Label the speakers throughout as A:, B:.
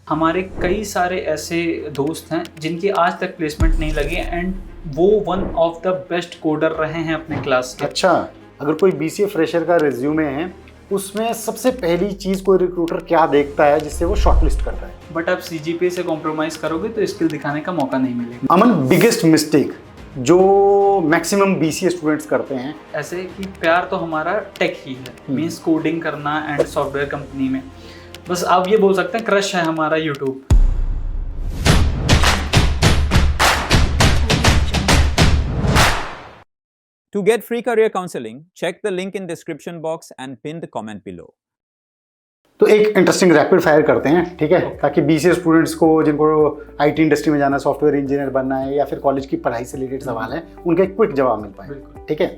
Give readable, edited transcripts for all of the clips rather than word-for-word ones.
A: हमारे कई सारे ऐसे दोस्त हैं जिनकी आज तक प्लेसमेंट नहीं लगी एंड वो one of the best coder रहे हैं अपने क्लास के।
B: अच्छा, अगर कोई बीसीए फ्रेशर का रिज्यूमे है उसमें सबसे पहली चीज कोई रिक्रूटर क्या देखता है जिससे वो शॉर्टलिस्ट करता है?
A: बट आप सीजीपीए से कॉम्प्रोमाइज करोगे तो स्किल दिखाने का मौका नहीं मिलेगा।
B: अमन, बिगेस्ट मिस्टेक जो मैक्सिमम बीसीए स्टूडेंट्स करते हैं?
A: ऐसे कि प्यार तो हमारा टेक ही है, मींस कोडिंग करना एंड सॉफ्टवेयर कंपनी में। बस आप ये बोल सकते हैं क्रश है हमारा YouTube.
C: To get free career counseling, check the link in description box and pin the comment below.
B: तो एक इंटरेस्टिंग रैपिड फायर करते हैं, ठीक है? ताकि बीसीए स्टूडेंट्स को जिनको आईटी इंडस्ट्री में जाना है, सॉफ्टवेयर इंजीनियर बनना है या फिर कॉलेज की पढ़ाई से रिलेटेड सवाल है, उनके क्विक जवाब मिल पाए, ठीक है?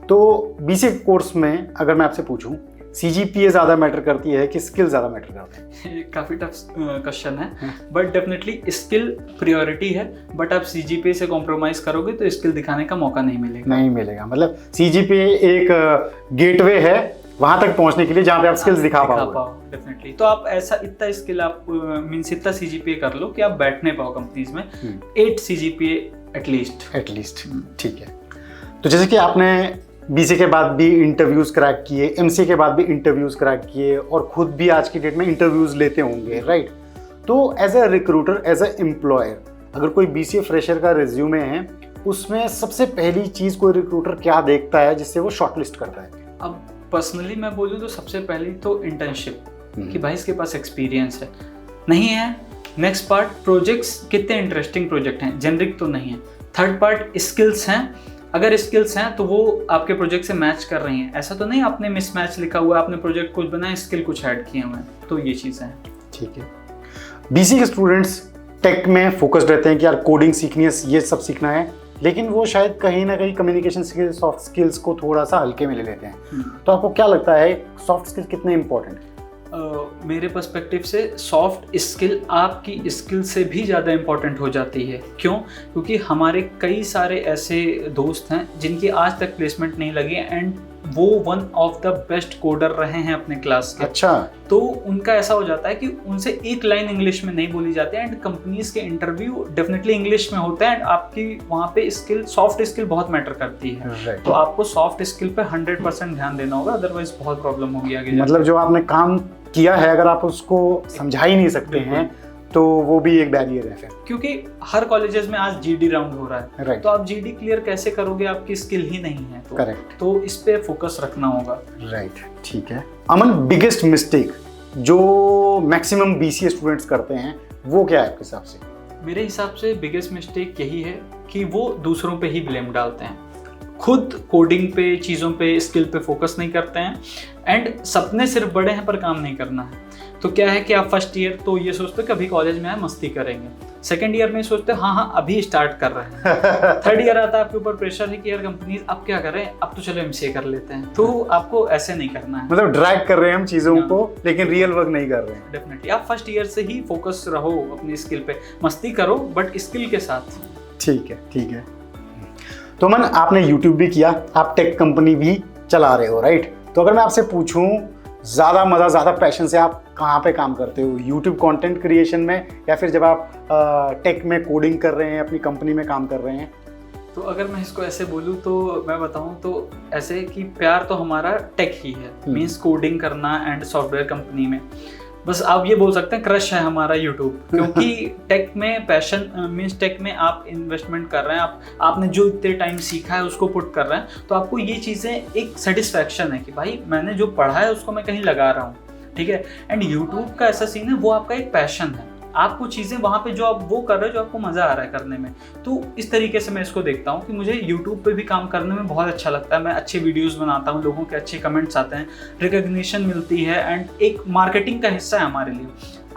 B: तो बीसीए कोर्स में अगर मैं आपसे पूछूं सीजीपीए ज़्यादा मैटर करती है कि स्किल ज़्यादा मैटर करते हैं?
A: ये काफ़ी टफ क्वेश्चन है, बट डेफिनेटली स्किल प्रायोरिटी है। बट आप सीजीपीए से कॉम्प्रोमाइज़ करोगे तो स्किल दिखाने का मौका नहीं मिलेगा।
B: नहीं मिलेगा, मतलब सीजीपीए एक गेटवे है वहाँ तक पहुँचने के लिए जहाँ पे आप स्किल्स दिखा पाओ।
A: डेफिनेटली। तो आप ऐसा इतना स्किल आप मीन्स इतना सीजीपीए कर लो कि आप बैठने पाओ कंपनीज में 8 सीजीपीए एटलीस्ट।
B: ठीक है। तो जैसे कि आपने बीसीए के बाद भी इंटरव्यूज क्रैक किए, एमसीए के बाद भी इंटरव्यूज क्रैक किए और खुद भी आज की डेट में इंटरव्यूज लेते होंगे, राइट? तो as a recruiter, as a employer, अगर कोई बीसीए फ्रेशर का रिज्यूमे है उसमें सबसे पहली चीज कोई रिक्रूटर क्या देखता है जिससे वो शॉर्टलिस्ट करता है?
A: अब पर्सनली मैं बोलूँ तो सबसे पहली तो इंटर्नशिप, कि भाई इसके पास एक्सपीरियंस है नहीं है। नेक्स्ट पार्ट, प्रोजेक्ट्स कितने इंटरेस्टिंग प्रोजेक्ट हैं, जेनरिक तो नहीं है। थर्ड पार्ट, स्किल्स हैं, अगर स्किल्स हैं तो वो आपके प्रोजेक्ट से मैच कर रही हैं। ऐसा तो नहीं आपने मिसमैच लिखा हुआ, आपने प्रोजेक्ट कुछ बनाया, स्किल कुछ ऐड किए हुए हैं। तो ये चीज़ें हैं।
B: ठीक है। बीसीए के स्टूडेंट्स टेक में फोकस्ड रहते हैं कि यार कोडिंग सीखनी है, ये सब सीखना है, लेकिन वो शायद कहीं ना कहीं कम्युनिकेशन स्किल्स, सॉफ्ट स्किल्स को थोड़ा सा हल्के में ले लेते हैं। तो आपको क्या लगता है सॉफ्ट स्किल्स कितने इंपॉर्टेंट है?
A: मेरे पर्सपेक्टिव से सॉफ्ट स्किल आपकी स्किल से भी ज़्यादा इम्पॉर्टेंट हो जाती है। क्यों? क्योंकि हमारे कई सारे ऐसे दोस्त हैं जिनकी आज तक प्लेसमेंट नहीं लगी एंड वो one of the best coder रहे हैं अपने क्लास के।
B: अच्छा।
A: तो उनका ऐसा हो जाता है कि उनसे एक लाइन इंग्लिश में नहीं बोली जाती है एंड कंपनीज के इंटरव्यू डेफिनेटली इंग्लिश में होता है एंड आपकी वहाँ पे स्किल, सॉफ्ट स्किल बहुत मैटर करती है।
B: right.
A: तो आपको सॉफ्ट स्किल पे 100% ध्यान देना होगा, अदरवाइज बहुत प्रॉब्लम होगी आगे।
B: मतलब जो आपने काम किया है अगर आप उसको समझा ही नहीं सकते हैं तो वो भी एक बैरियर है फिर।
A: क्योंकि हर कॉलेजेस में आज जीडी राउंड हो रहा है,
B: right.
A: तो आप जीडी क्लियर कैसे करोगे, आपकी स्किल ही नहीं है। तो
B: करेक्ट।
A: तो इस पे फोकस रखना होगा।
B: राइट, ठीक है। अमन, बिगेस्ट मिस्टेक जो मैक्सिमम बीसीए स्टूडेंट्स करते हैं वो क्या है आपके हिसाब से?
A: मेरे हिसाब से बिगेस्ट मिस्टेक यही है कि वो दूसरों पे ही ब्लेम डालते हैं, खुद कोडिंग पे, चीज़ों पे, स्किल पे फोकस नहीं करते हैं एंड सपने सिर्फ बड़े हैं पर काम नहीं करना है। तो क्या है कि आप फर्स्ट ईयर तो ये सोचते हो कि अभी कॉलेज में आए मस्ती करेंगे, सेकंड ईयर में सोचते हो हाँ अभी स्टार्ट कर रहे हैं, थर्ड ईयर आता है आपके ऊपर प्रेशर है कि यार कंपनीज अब क्या करें, अब तो चलो एमसीए कर लेते हैं। तो आपको ऐसे नहीं करना है,
B: मतलब ड्रैग कर रहे हैं हम चीज़ों को लेकिन रियल वर्क नहीं कर रहे हैं।
A: डेफिनेटली आप फर्स्ट ईयर से ही फोकस रहो अपनी स्किल पे, मस्ती करो बट स्किल के साथ।
B: ठीक है, ठीक है। तो मन, आपने यूट्यूब भी किया, आप टेक कंपनी भी चला रहे हो, राइट? तो अगर मैं आपसे पूछूं ज़्यादा मज़ा, ज़्यादा पैशन से आप कहाँ पे काम करते हो, यूट्यूब कंटेंट क्रिएशन में या फिर जब आप टेक में कोडिंग कर रहे हैं, अपनी कंपनी में काम कर रहे हैं?
A: तो अगर मैं इसको ऐसे बोलूँ तो मैं बताऊँ तो ऐसे कि प्यार तो हमारा टेक ही है, मीन्स कोडिंग करना एंड सॉफ्टवेयर कंपनी में। बस आप ये बोल सकते हैं क्रश है हमारा यूट्यूब, क्योंकि टेक में पैशन मीन्स टेक में आप इन्वेस्टमेंट कर रहे हैं, आपने जो इतने टाइम सीखा है उसको पुट कर रहे हैं, तो आपको ये चीज़ें एक सेटिस्फैक्शन है कि भाई मैंने जो पढ़ा है उसको मैं कहीं लगा रहा हूँ, ठीक है। एंड यूट्यूब का ऐसा सीन है, वो आपका एक पैशन है, आपको चीज़ें वहाँ पे जो आप वो कर रहे हो जो आपको मज़ा आ रहा है करने में। तो इस तरीके से मैं इसको देखता हूँ कि मुझे यूट्यूब पे भी काम करने में बहुत अच्छा लगता है। मैं अच्छे वीडियोस बनाता हूँ, लोगों के अच्छे कमेंट्स आते हैं, रिकग्निशन मिलती है एंड एक मार्केटिंग का हिस्सा है हमारे लिए।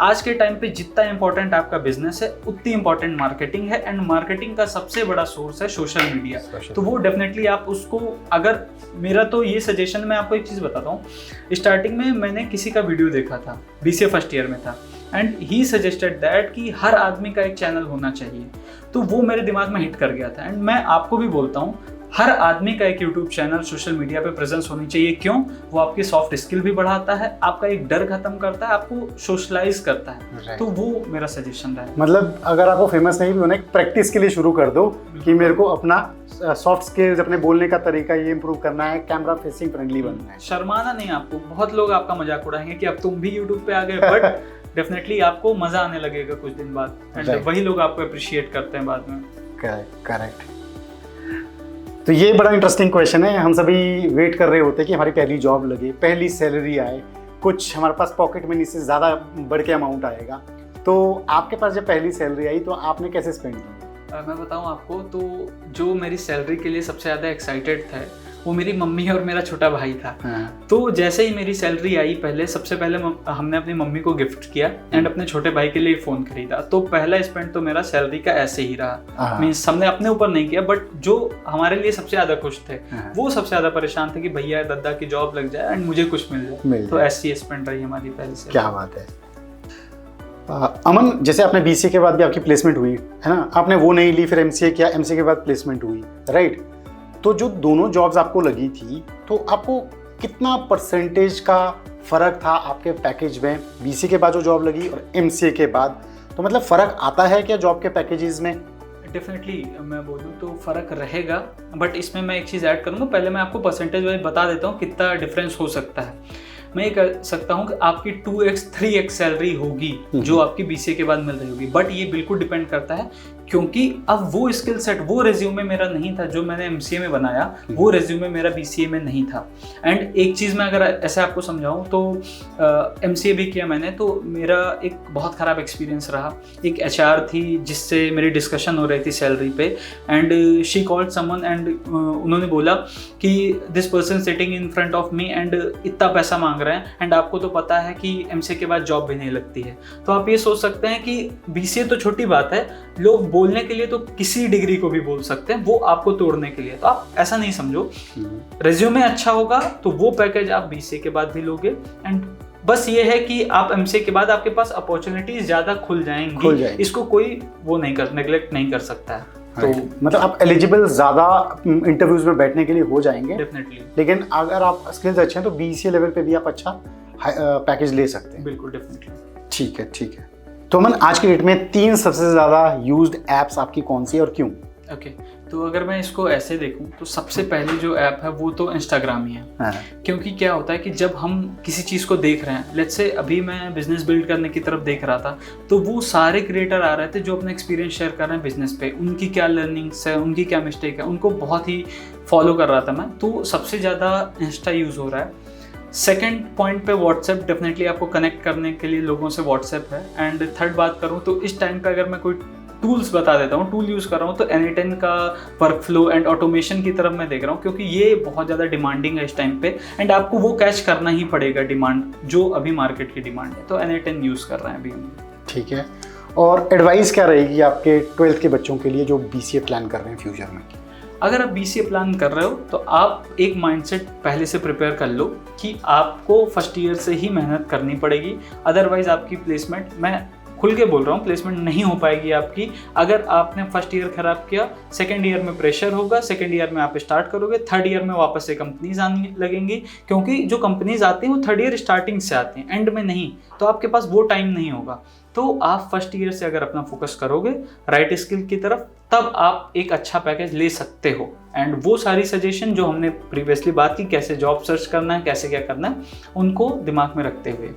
A: आज के टाइम पे जितना इंपॉर्टेंट आपका बिजनेस है उतनी इंपॉर्टेंट मार्केटिंग है एंड मार्केटिंग का सबसे बड़ा सोर्स है सोशल मीडिया। तो वो डेफिनेटली आप उसको, अगर मेरा तो ये सजेशन, मैं आपको एक चीज़ बताता हूँ। स्टार्टिंग में मैंने किसी का वीडियो देखा था, बीसीए फर्स्ट ईयर में था, एंड ही सजेस्टेड दैट कि हर आदमी का एक चैनल होना चाहिए। तो वो मेरे दिमाग में हिट कर गया था एंड मैं आपको भी बोलता हूँ हर आदमी का एक यूट्यूब चैनल, सोशल मीडिया पे प्रेजेंस होनी चाहिए। क्यों? वो आपकी सॉफ्ट स्किल भी बढ़ाता है, आपका एक डर खत्म करता है, आपको सोशलाइज करता है। तो वो मेरा सजेशन है।
B: मतलब अगर आपको फेमस नहीं भी होना, एक प्रैक्टिस के लिए शुरू कर दो कि मेरे को अपना सॉफ्ट स्किल्स, अपने बोलने का तरीका ये इंप्रूव करना है, कैमरा फेसिंग फ्रेंडली बनना है।
A: शर्माना नहीं आपको। बहुत लोग आपका मजाक उड़ाएंगे कि अब तुम भी यूट्यूब पे आ गए, बट डेफिनेटली आपको मजा आने लगेगा कुछ दिन बाद, एंड वही लोग आपको अप्रिशिएट करते हैं बाद में।
B: करेक्ट। तो ये बड़ा इंटरेस्टिंग क्वेश्चन है। हम सभी वेट कर रहे होते हैं कि हमारी पहली जॉब लगे, पहली सैलरी आए, कुछ हमारे पास पॉकेट मनी से ज़्यादा बढ़ के अमाउंट आएगा। तो आपके पास जब पहली सैलरी आई तो आपने कैसे स्पेंड की?
A: मैं बताऊं आपको, तो जो मेरी सैलरी के लिए सबसे ज़्यादा एक्साइटेड था वो मेरी मम्मी और मेरा छोटा भाई था। तो जैसे ही मेरी सैलरी आई, सबसे पहले हमने अपनी मम्मी को गिफ्ट किया एंड अपने छोटे भाई के लिए फ़ोन खरीदा। तो पहला स्पेंड तो मेरा सैलरी का ऐसे ही रहा। मीन्स हमने अपने ऊपर नहीं किया, बट जो हमारे लिए सबसे ज़्यादा खुश थे वो सबसे ज़्यादा परेशान थे कि भैया दादा की जॉब लग जाए एंड मुझे कुछ मिल जाए। तो ऐसी स्पेंड रही हमारी पहले से।
B: क्या बात है। अमन, जैसे आपने BCA के बाद भी आपकी प्लेसमेंट हुई है ना, आपने वो नहीं ली, फिर MCA किया, MCA के बाद प्लेसमेंट हुई, राइट? तो जो दोनों जॉब्स आपको लगी थी, तो आपको कितना परसेंटेज का फ़र्क था आपके पैकेज में BCA के बाद जो जॉब लगी और MCA के बाद? तो मतलब फ़र्क आता है क्या जॉब के पैकेजेस में?
A: डेफिनेटली मैं बोलूँ तो फ़र्क रहेगा, बट इसमें मैं एक चीज़ ऐड करूँगा। पहले मैं आपको परसेंटेज वाइज बता देता हूँ कितना डिफरेंस हो सकता है। मैं ये कह सकता हूँ कि आपकी 2x 3x सैलरी होगी जो आपकी BCA के बाद मिल रही होगी, बट ये बिल्कुल डिपेंड करता है, क्योंकि अब वो स्किल सेट, वो रेज्यूमे मेरा नहीं था जो मैंने MCA में बनाया, वो रेज्यूमे मेरा BCA में नहीं था। एंड एक चीज़ मैं अगर ऐसे आपको समझाऊँ तो MCA भी किया मैंने, तो मेरा एक बहुत ख़राब एक्सपीरियंस रहा। एक HR थी जिससे मेरी डिस्कशन हो रही थी सैलरी पे, and she called someone and उन्होंने बोला कि this person sitting in front of me and इतना पैसा मांग रहे हैं, एंड आपको तो पता है कि MCA के बाद जॉब भी नहीं लगती है। तो आप ये सोच सकते हैं कि BCA तो छोटी बात है, लोग बोलने के लिए तो किसी डिग्री को भी बोल सकते हैं, वो आपको तोड़ने के लिए। तो आप ऐसा नहीं समझो, रेज्यूमे अच्छा होगा तो वो पैकेज आप BCA के बाद भी लोगे। एंड बस ये है कि आप MCA के बाद आपके पास अपॉर्चुनिटीज ज़्यादा खुल जाएंगी। इसको कोई वो नहीं कर, नेग्लेक्ट नहीं कर सकता है। तो
B: मतलब आप एलिजिबल ज़्यादा इंटरव्यूज में बैठने के लिए हो जाएंगे
A: डेफिनेटली।
B: लेकिन अगर आप स्किल्स अच्छे हैं तो BCA लेवल पे भी आप अच्छा पैकेज ले सकते हैं।
A: बिल्कुल, डेफिनेटली।
B: ठीक है। तो मन, आज की डेट में 3 सबसे ज़्यादा यूज्ड ऐप्स आपकी कौन सी और क्यों?
A: ओके, तो अगर मैं इसको ऐसे देखूं तो सबसे पहले जो ऐप है वो तो इंस्टाग्राम ही है। क्योंकि क्या होता है कि जब हम किसी चीज़ को देख रहे हैं, लेट्स से अभी मैं बिजनेस बिल्ड करने की तरफ देख रहा था, तो वो सारे क्रिएटर आ रहे थे जो अपना एक्सपीरियंस शेयर कर रहे हैं बिजनेस पे, उनकी क्या लर्निंग्स है, उनकी क्या मिस्टेक है, उनको बहुत ही फॉलो कर रहा था मैं। तो सबसे ज़्यादा इंस्टा यूज़ हो रहा है। सेकेंड पॉइंट पे व्हाट्सएप, डेफिनेटली आपको कनेक्ट करने के लिए लोगों से व्हाट्सएप है। एंड थर्ड बात करूँ तो इस टाइम पे अगर मैं कोई टूल्स बता देता हूँ, टूल यूज़ कर रहा हूँ, तो N8N का वर्क फ्लो एंड ऑटोमेशन की तरफ मैं देख रहा हूँ, क्योंकि ये बहुत ज़्यादा डिमांडिंग है इस टाइम पे, एंड आपको वो कैच करना ही पड़ेगा डिमांड जो अभी मार्केट की डिमांड है। तो N8N यूज़ कर रहे हैं अभी हम।
B: ठीक है। और एडवाइस क्या रहेगी आपके 12th के बच्चों के लिए जो BCA प्लान कर रहे हैं फ्यूचर में?
A: अगर आप BCA प्लान कर रहे हो तो आप एक माइंडसेट पहले से प्रिपेयर कर लो कि आपको फर्स्ट ईयर से ही मेहनत करनी पड़ेगी, अदरवाइज आपकी प्लेसमेंट, मैं खुल के बोल रहा हूँ, प्लेसमेंट नहीं हो पाएगी आपकी। अगर आपने फर्स्ट ईयर खराब किया, सेकंड ईयर में प्रेशर होगा, सेकंड ईयर में आप स्टार्ट करोगे, थर्ड ईयर में वापस से कंपनीज आने लगेंगी, क्योंकि जो कंपनीज आती हैं वो थर्ड ईयर स्टार्टिंग से आती हैं, एंड में नहीं। तो आपके पास वो टाइम नहीं होगा। तो आप फर्स्ट ईयर से अगर अपना फोकस करोगे राइट स्किल की तरफ, तब आप एक अच्छा पैकेज ले सकते हो। एंड वो सारी सजेशन जो हमने प्रीवियसली बात की, कैसे जॉब सर्च करना है, कैसे क्या करना है, उनको दिमाग में रखते हुए